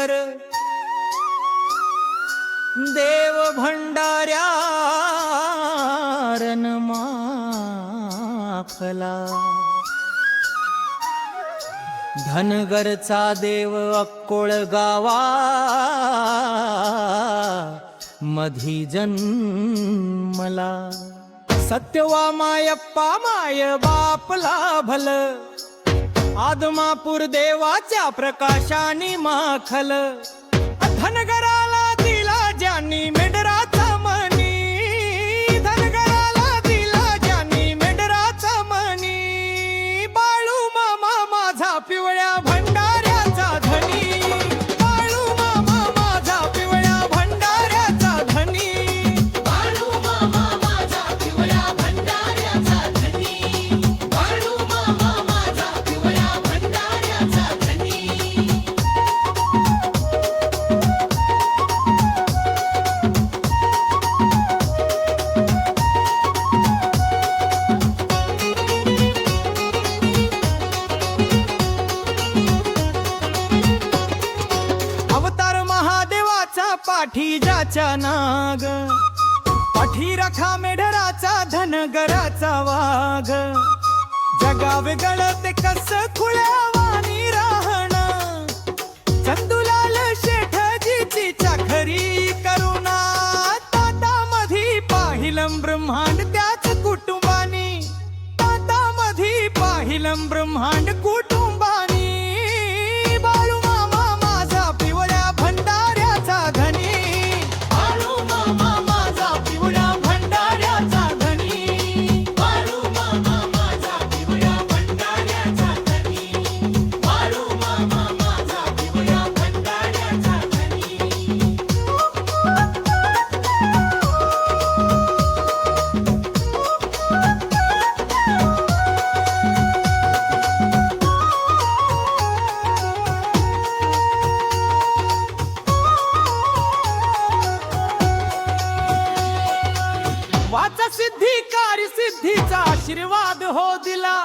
कर देव भंडाऱ्या माखला धनगरचा देव अक्कोळ गावा मधी जन्मला सत्यवा मायप्पा माय बापला भल आदमापूर देवाच्या प्रकाशाने माखल धनगराला दिला ज्यांनी मेंढराचा मनी धनगराला दिला ज्यांनी मेंढराचा मनी बाळू मामा माझा पिवळ्या भंडाऱ्याचा धनी बाळू मामा माझा पिवळ्या भंडाऱ्याचा धनी बाळू मामा माझा पिवळ्या भंडाऱ्याचा धनी बाळू मामा माझा पिवळ्या भंडाऱ्याचा धनी अवतार महादेवाचा पाठी ज्याच्या नाग पाठी रखा मेढराचा धनगराचा वाघ जगावे गळते कस खुळ्यावानी राहण चंदुलाल शेठजीची चाखरी करुणा ताता मधी पाहिलं ब्रह्मांड त्याच कुटुंबानी ताता मधी पाहिलं ब्रह्मांड कुटुंबानी बाळू मामा माझा पिवळ्या भंडाऱ्याचा धनी बाळू मामा माझा पिवळ्या भंडाऱ्याचा धनी बाळू मामा माझा पिवळ्या भंडाऱ्याचा धनी बाळू मामा माझा पिवळ्या भंडाऱ्याचा धनी वाचा सिद्धी कार्य सिद्धीचा आशीर्वाद हो दिला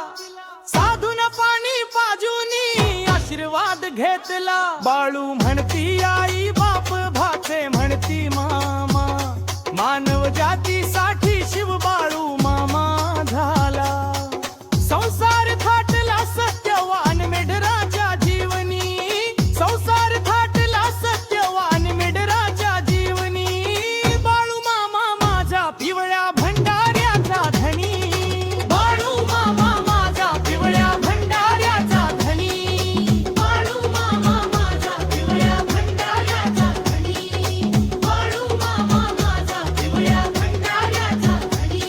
साधून पाणी पाजूनी आशीर्वाद घेतला बाळू म्हणती आई बाप भाचे म्हणती मामा मानव जातीसाठी शिव बाळू मामा झाला संसार थाटला सत्यवान मेढराच्या जीवनी संसार थाटला सत्यवान मेढराच्या जीवनी बाळू मामा माझा पिवळ्या भंडाऱ्याचा धनी बाळू मामा माझा पिवळ्या भंडाऱ्याचा धनी बाळू मामा माझा पिवळ्या भंडाऱ्याचा धनी बाळू मामा माझा पिवळ्या भंडाऱ्याचा धनी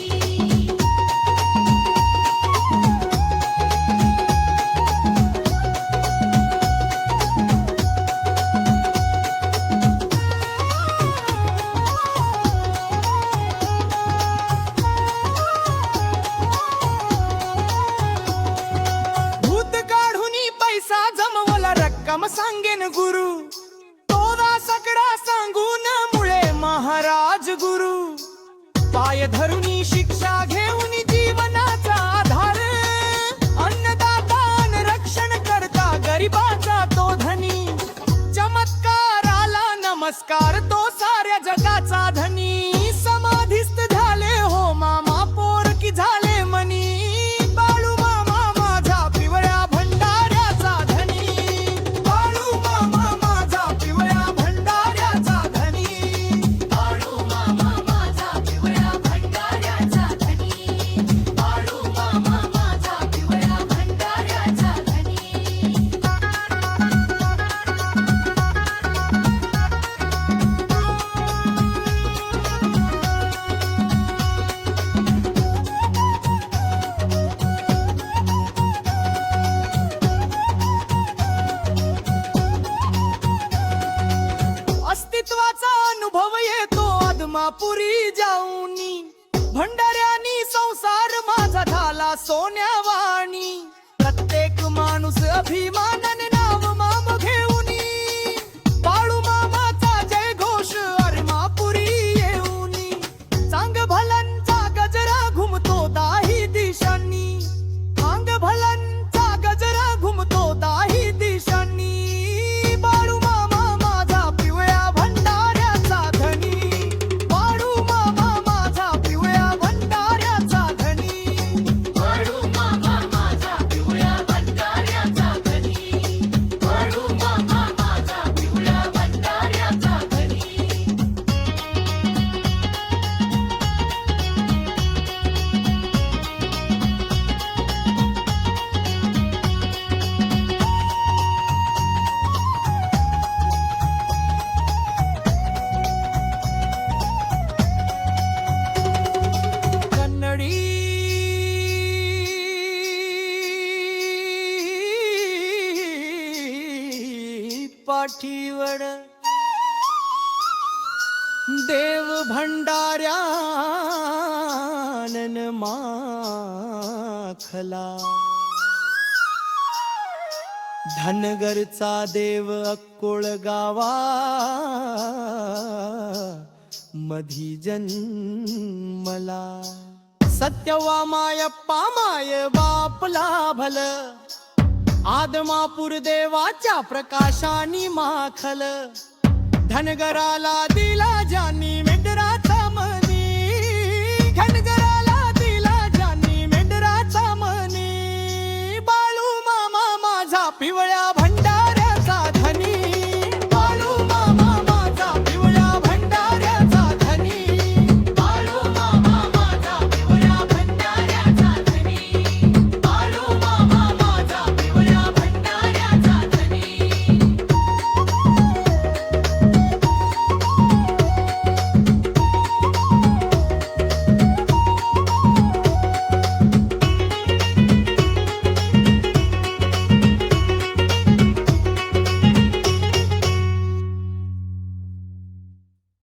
भूत काढूनी पैसा जमवला रक्कम सांगेन गुरु तोदा सगळा सांगून मुळे महाराज गुरु पाय धरुनी शिक्षा घेऊन जीवनाचा आधार अन्नदातान रक्षण करता गरिबाचा तो धनी चमत्काराला नमस्कार तो साऱ्या जगाचा धनी समाधिस्थ झाले हो मामा पोर की झाले मनी बाळू मामा माझा पिवळ्या भंडाऱ्याचा धनी बाळू मामा माझा पिवळ्या भंडाऱ्याचा धनी बाळू मामा माझा पिवळ्या भंडाऱ्याचा धनी बाळू मामा माझा पिवळ्या भंडाऱ्याचा धनी अस्तित्वाचा अनुभव येतो आदमापुरी जाऊनी भंडाऱ्यानी संसार माझा झाला सोन्यावाणी प्रत्येक माणूस अभिमानाने नाव माम घेऊनी बाळू मामाचा जय घोष अरमापुरी येऊनी चांग भलनचा गजरा घुमतो दाही दिशांनी अंग भलनचा गजरा घुमतो दाही दिशांनी बाळू मामा पाठीवर देव भंडाऱ्यानन माखला धनगरचा देव अक्कोळ गावा मधी जन्मला सत्यवामायप्पा माय बापला भल आदमापूर देवाच्या प्रकाशानी माखल धनगराला दिला ज्यांनी